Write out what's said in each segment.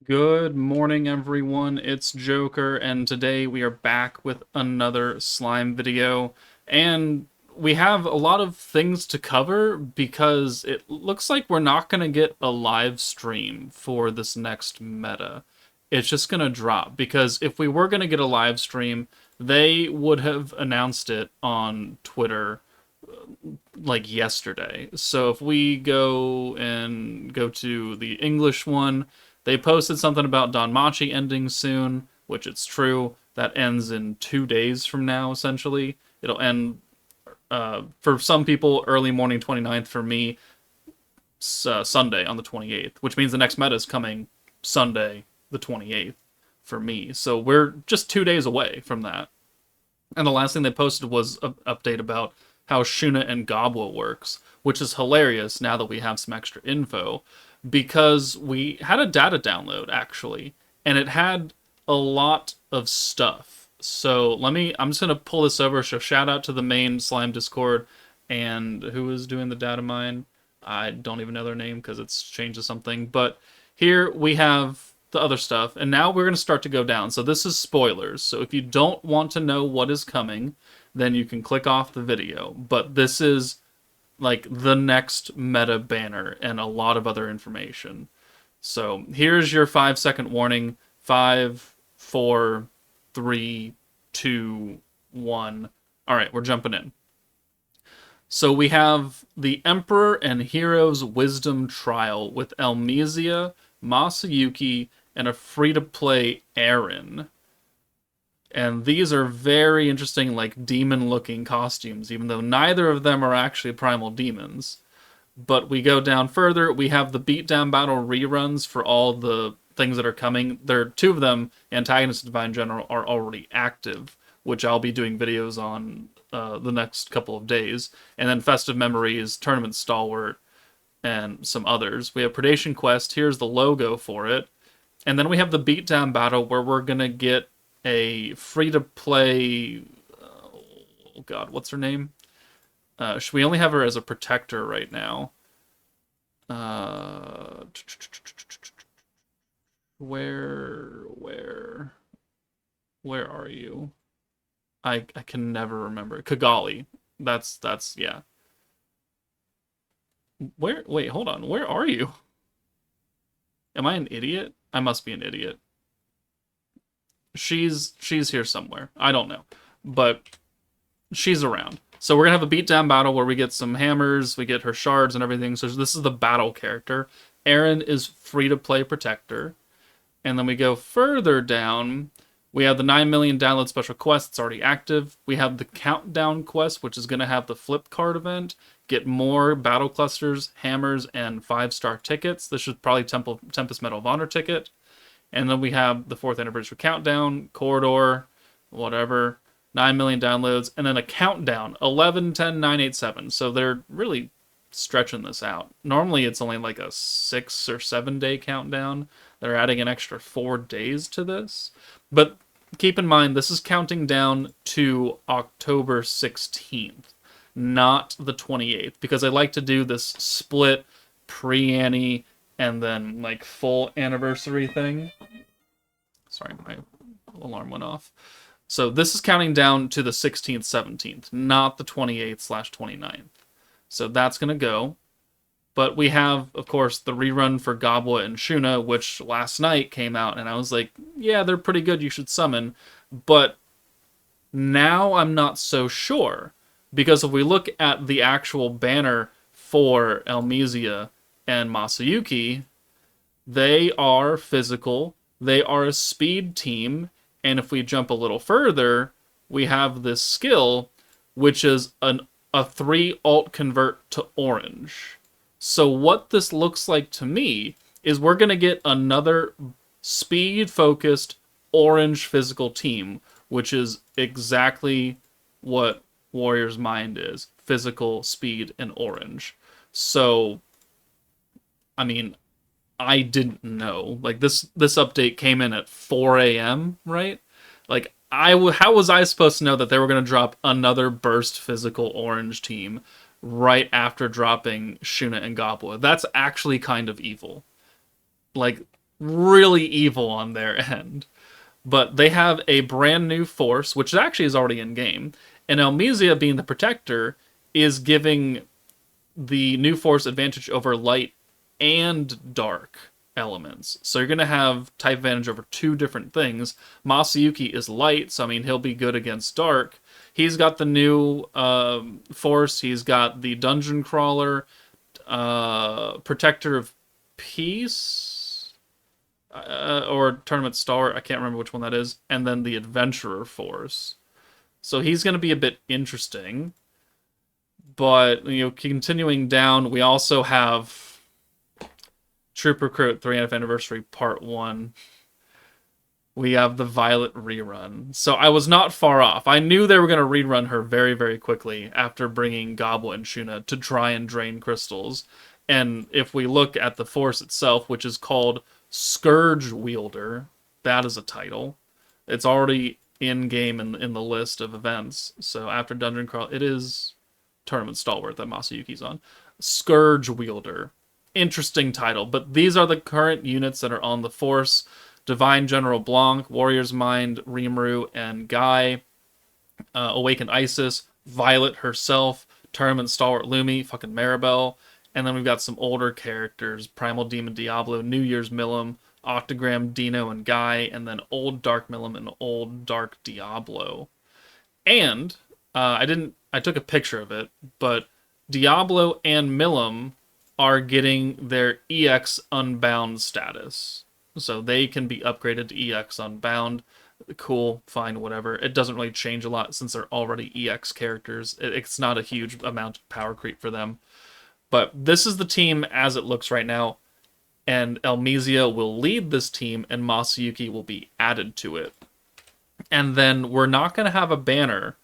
Good morning, everyone. It's Joker, and today we are back with another slime video. And we have a lot of things to cover because it looks like we're not going to get a live stream for this next meta. It's just going to drop because if we were going to get a live stream, they would have announced it on Twitter like yesterday. So if we go to the English one, they posted something about Danmachi ending soon, which it's true. That ends in 2 days from now, essentially. It'll end, for some people, early morning 29th. For me, Sunday on the 28th, which means the next meta is coming Sunday the 28th for me. So we're just 2 days away from that. And the last thing they posted was an update about how Shuna and Gobwa works, which is hilarious now that we have some extra info, because we had a data download actually, and it had a lot of stuff. So I'm just gonna pull this over. So shout out to the main Slime Discord, and who is doing the data mine? I don't even know their name because it's changed to something. But here we have the other stuff, and now we're gonna start to go down. So this is spoilers. So if you don't want to know what is coming, then you can click off the video. But this is like the next meta banner and a lot of other information. So here's your 5 second warning. 5, 4, 3, 2, 1. All right, we're jumping in. So we have the Emperor and Hero's Wisdom Trial with Elmisia, Masayuki, and a free-to-play Aaron. And these are very interesting, like, demon-looking costumes, even though neither of them are actually primal demons. But we go down further, we have the beatdown battle reruns for all the things that are coming. There are two of them, Antagonist and Divine General, are already active, which I'll be doing videos on the next couple of days. And then Festive Memories, Tournament Stalwart, and some others. We have Predation Quest, here's the logo for it. And then we have the beatdown battle where we're going to get a free-to-play... oh god, what's her name? We only have her as a protector right now. Where are you? I can never remember. Kigali. That's yeah. Wait, hold on. Where are you? Am I an idiot? I must be an idiot. She's here somewhere. I don't know. But she's around. So we're going to have a beatdown battle where we get some hammers, we get her shards and everything. So this is the battle character. Aaron is free-to-play protector. And then we go further down. We have the 9 million download special quest. It's already active. We have the countdown quest, which is going to have the flip card event. Get more battle clusters, hammers, and 5-star tickets. This is probably Tempest Medal of Honor ticket. And then we have the 4th anniversary countdown, corridor, whatever, 9 million downloads, and then a countdown, 11, 10, 9, 8, 7. So they're really stretching this out. Normally it's only like a 6 or 7 day countdown. They're adding an extra 4 days to this. But keep in mind, this is counting down to October 16th, not the 28th, because I like to do this split pre-Annie and then like full anniversary thing. Sorry, my alarm went off. So this is counting down to the 16th, 17th, not the 28th/29th. So that's going to go. But we have, of course, the rerun for Gobwa and Shuna, which last night came out, and I was like, yeah, they're pretty good, you should summon. But now I'm not so sure. Because if we look at the actual banner for Elmisia and Masayuki, they are physical, they are a speed team, and if we jump a little further, we have this skill, which is a 3 alt convert to orange. So what this looks like to me is we're going to get another speed-focused orange physical team, which is exactly what Warrior's Mind is. Physical, speed, and orange. So, I mean, I didn't know. Like, this update came in at 4 a.m., right? Like, how was I supposed to know that they were going to drop another burst physical orange team right after dropping Shuna and Gobwa? That's actually kind of evil. Like, really evil on their end. But they have a brand new force, which actually is already in game. And Elmesia, being the protector, is giving the new force advantage over light and dark elements. So you're going to have type advantage over two different things. Masayuki is light, so I mean, he'll be good against dark. He's got the new force. He's got the dungeon crawler, protector of peace, or tournament star. I can't remember which one that is. And then the adventurer force. So he's going to be a bit interesting. But, you know, continuing down, we also have Troop Recruit 3th Anniversary Part 1. We have the Violet rerun. So I was not far off. I knew they were going to rerun her very, very quickly after bringing Goblet and Shuna to try and drain crystals. And if we look at the force itself, which is called Scourge Wielder, that is a title. It's already in-game in the list of events. So after Dungeon Crawl, it is Tournament Stalwart that Masayuki's on. Scourge Wielder. Interesting title, but these are the current units that are on the force. Divine General Blanc, Warrior's Mind, Rimuru, and Guy. Awakened Isis, Violet herself, Tournament Stalwart Lumi, fucking Maribel. And then we've got some older characters, Primal Demon Diablo, New Year's Milim, Octogram Dino and Guy, and then Old Dark Milim and Old Dark Diablo. And I took a picture of it, but Diablo and Milim are getting their EX Unbound status. So they can be upgraded to EX Unbound. Cool, fine, whatever. It doesn't really change a lot since they're already EX characters. It's not a huge amount of power creep for them. But this is the team as it looks right now. And Elmesia will lead this team, and Masayuki will be added to it. And then we're not going to have a banner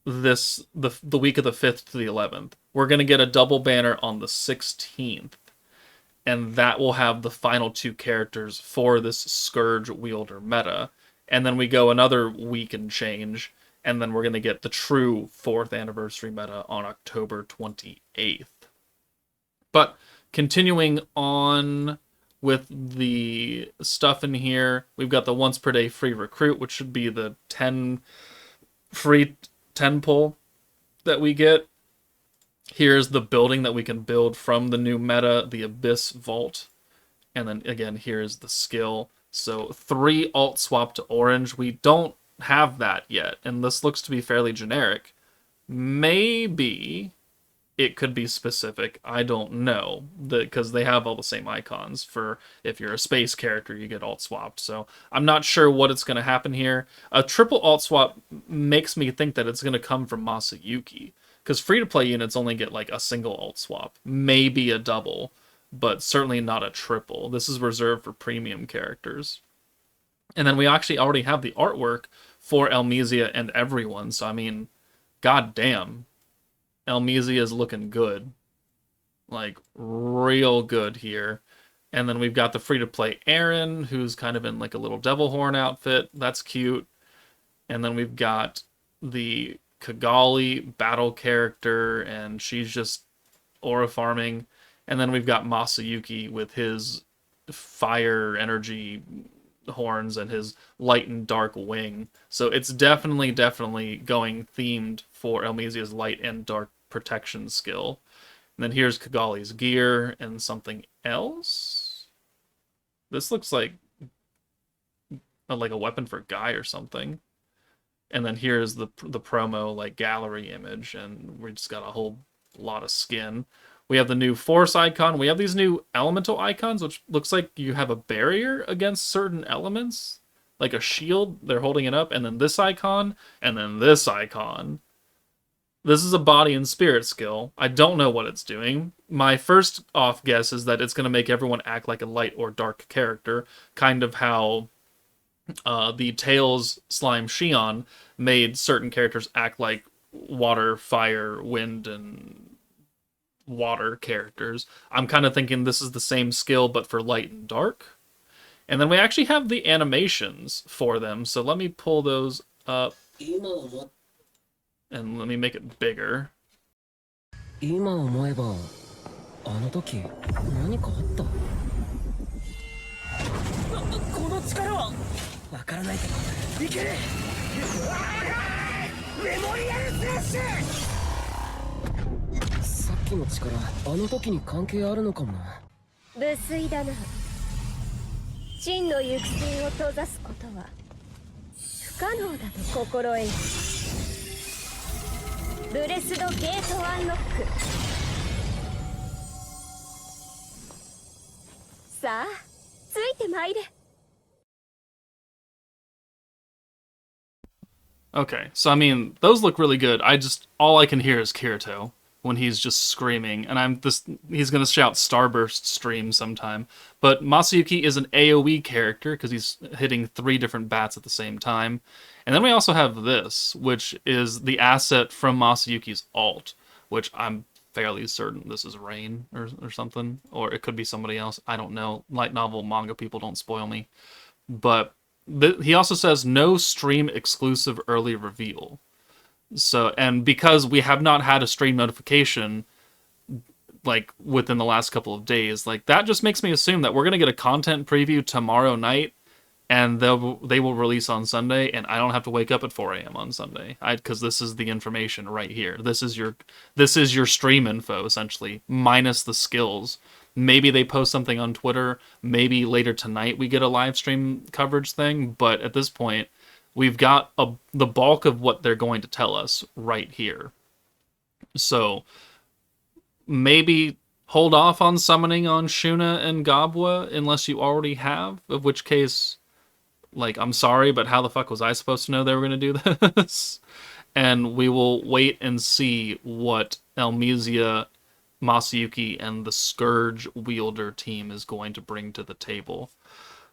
the week of the 5th to the 11th. We're going to get a double banner on the 16th. And that will have the final two characters for this Scourge Wielder meta. And then we go another week and change, and then we're going to get the true 4th anniversary meta on October 28th. But continuing on with the stuff in here, we've got the once per day free recruit, which should be the 10 free 10 pull that we get. Here's the building that we can build from the new meta, the Abyss Vault. And then again, here's the skill. So 3 alt swap to orange. We don't have that yet, and this looks to be fairly generic. Maybe it could be specific. I don't know, because they have all the same icons. For if you're a space character, you get alt swapped. So I'm not sure what it's going to happen here. A triple alt swap makes me think that it's going to come from Masayuki, because free-to-play units only get like a single alt swap, maybe a double, but certainly not a triple. This is reserved for premium characters. And then we actually already have the artwork for Elmesia and everyone, so I mean, goddamn, Elmesia is looking good. Like, real good here. And then we've got the free-to-play Aaron, who's kind of in like a little devil horn outfit. That's cute. And then we've got the Kigali battle character, and she's just aura farming. And then we've got Masayuki with his fire energy horns and his light and dark wing. So it's definitely going themed for Elmesia's light and dark protection skill. And then here's Kigali's gear and something else. This looks like a weapon for Guy or something. And then here's the promo like gallery image, and we just got a whole lot of skin. We have the new force icon. We have these new elemental icons, which looks like you have a barrier against certain elements, like a shield. They're holding it up, and then this icon, and then this icon. This is a body and spirit skill. I don't know what it's doing. My first off guess is that it's going to make everyone act like a light or dark character, kind of how the Tails Slime Shion made certain characters act like water, fire, wind, and water characters. I'm kind of thinking this is the same skill, but for light and dark. And then we actually have the animations for them, so let me pull those up. And let me make it bigger. 今思えばあの時何かあったこの力はわからないけどいける。メモリアルスラッシュ。さっきの力あの時に関係あるのかもな。無粋だな。真の行く末を閉ざすことは不可能だと心得よ。ブレスドゲートアンロック。さあついてまいれ。 Okay, so I mean, those look really good. All I can hear is Kirito when he's just screaming, and he's gonna shout Starburst stream sometime. But Masayuki is an AoE character because he's hitting 3 different bats at the same time. And then we also have this, which is the asset from Masayuki's ult, which I'm fairly certain this is Rain or something, or it could be somebody else. I don't know. Light novel manga people, don't spoil me. But he also says no stream exclusive early reveal. So, and because we have not had a stream notification like within the last couple of days, like that just makes me assume that we're gonna get a content preview tomorrow night, and they will release on Sunday, and I don't have to wake up at 4 a.m. on Sunday, because this is the information right here. This is your stream info essentially, minus the skills. Maybe they post something on Twitter. Maybe later tonight we get a live stream coverage thing. But at this point, we've got the bulk of what they're going to tell us right here. So maybe hold off on summoning on Shuna and Gabwa unless you already have. Of which case, like, I'm sorry, but how the fuck was I supposed to know they were going to do this? And we will wait and see what Elmisia, Masayuki, and the Scourge wielder team is going to bring to the table.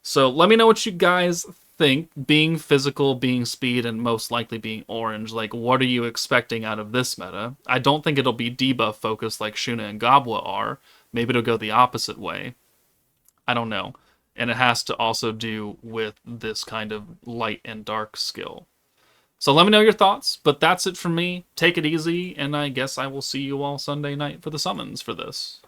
So let me know what you guys think. Being physical, being speed, and most likely being orange, like, what are you expecting out of this meta? I don't think it'll be debuff focused like Shuna and Gabwa are. Maybe it'll go the opposite way. I don't know. And it has to also do with this kind of light and dark skill. So let me know your thoughts, but that's it from me. Take it easy, and I guess I will see you all Sunday night for the summons for this.